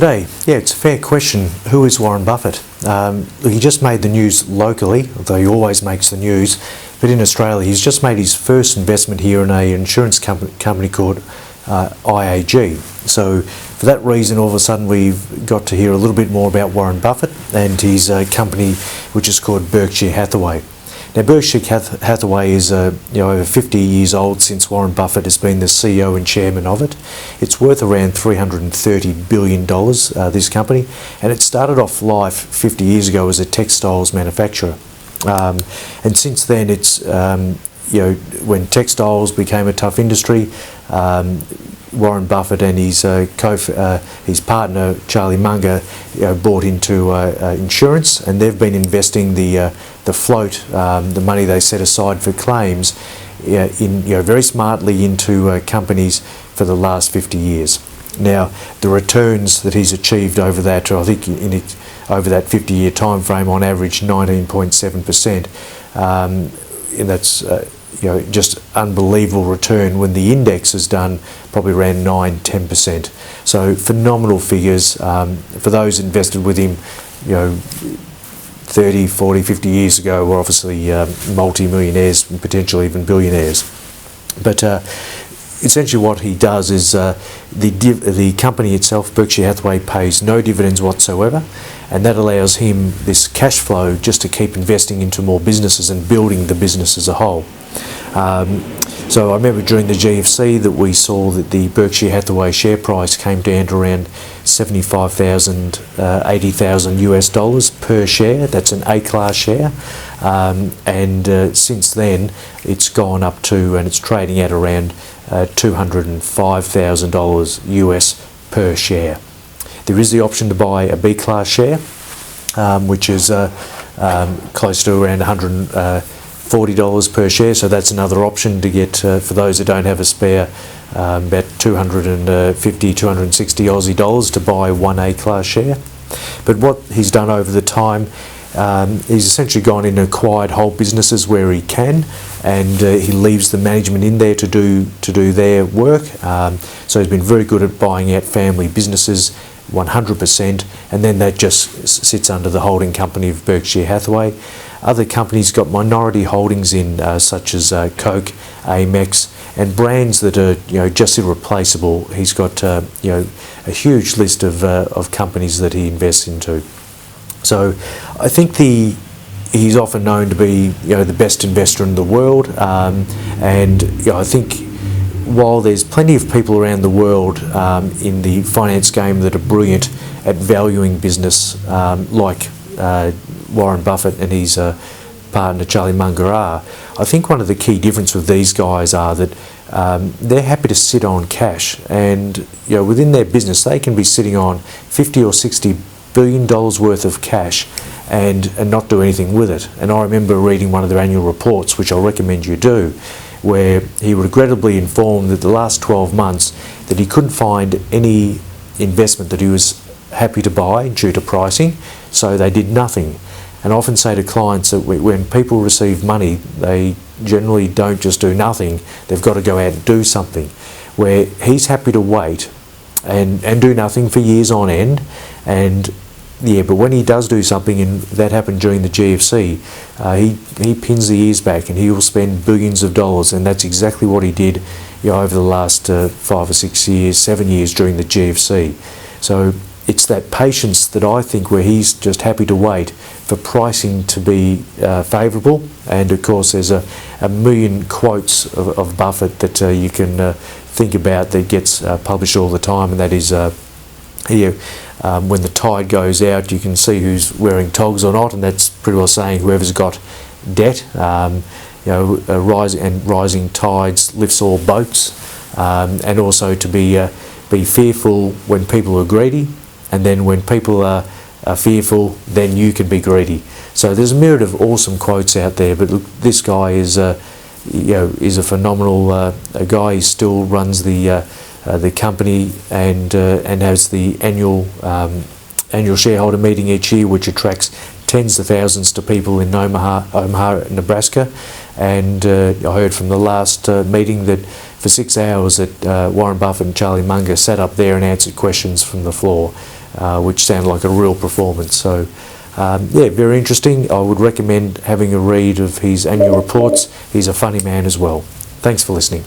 G'day. Yeah, it's a fair question. Who is Warren Buffett? He just made the news locally, although he always makes the news, but in Australia he's just made his first investment here in an insurance company called IAG. So for that reason, all of a sudden we've got to hear a little bit more about Warren Buffett and his company, which is called Berkshire Hathaway. Now, Berkshire Hathaway is over 50 years old since Warren Buffett has been the CEO and chairman of it. It's worth around $330 billion, this company, and it started off life 50 years ago as a textiles manufacturer. And since then, it's when textiles became a tough industry, Warren Buffett and his partner Charlie Munger bought into insurance, and they've been investing the float, the money they set aside for claims, very smartly into companies for the last 50 years. Now, the returns that he's achieved over that, I think over that 50-year time frame, on average 19.7%, and that's just unbelievable return when the index has done probably around 9-10%. So phenomenal figures for those invested with him 30, 40, 50 years ago were obviously multi-millionaires and potentially even billionaires. But essentially what he does is the company itself, Berkshire Hathaway, pays no dividends whatsoever, and that allows him this cash flow just to keep investing into more businesses and building the business as a whole. So I remember during the GFC that we saw that the Berkshire Hathaway share price came down to around $75,000, $80,000 US per share. That's an A-class share, and since then it's gone up to, and it's trading at around $205,000 US per share. There is the option to buy a B-class share, which is close to around $140 per share, so that's another option to get for those that don't have a spare about 250, 260 Aussie dollars to buy one A-class share. But what he's done over the time, he's essentially gone in and acquired whole businesses where he can, and he leaves the management in there to do their work. So he's been very good at buying out family businesses 100%, and then that just sits under the holding company of Berkshire Hathaway. Other companies got minority holdings in, such as Coke, Amex, and brands that are just irreplaceable. He's got a huge list of companies that he invests into. So I think he's often known to be the best investor in the world, and I think while there's plenty of people around the world in the finance game that are brilliant at valuing business, like Warren Buffett and his partner Charlie Munger are, I think one of the key differences with these guys are that they're happy to sit on cash, and within their business they can be sitting on $50 or $60 billion worth of cash and not do anything with it. And I remember reading one of their annual reports, which I'll recommend you do, where he regrettably informed that the last 12 months that he couldn't find any investment that he was happy to buy due to pricing, so they did nothing. And I often say to clients that when people receive money, they generally don't just do nothing, they've got to go out and do something. Where he's happy to wait and do nothing for years on end, but when he does do something, and that happened during the GFC, he pins the ears back and he will spend billions of dollars, and that's exactly what he did over the last 5 or 6 years, 7 years during the GFC. So it's that patience that I think where he's just happy to wait for pricing to be favourable. And of course there's a million quotes of Buffett that you can think about that gets published all the time, and that is when the tide goes out you can see who's wearing togs or not, and that's pretty well saying whoever's got debt. Rising tides lifts all boats, and also to be fearful when people are greedy, and then when people are fearful, then you can be greedy. So there's a myriad of awesome quotes out there, but look, this guy is a phenomenal guy. He still runs the company and has the annual shareholder meeting each year, which attracts tens of thousands to people in Omaha, Nebraska. And I heard from the last meeting that for 6 hours that Warren Buffett and Charlie Munger sat up there and answered questions from the floor. which sounded like a real performance. So yeah, very interesting. I would recommend having a read of his annual reports. He's a funny man as well. Thanks for listening.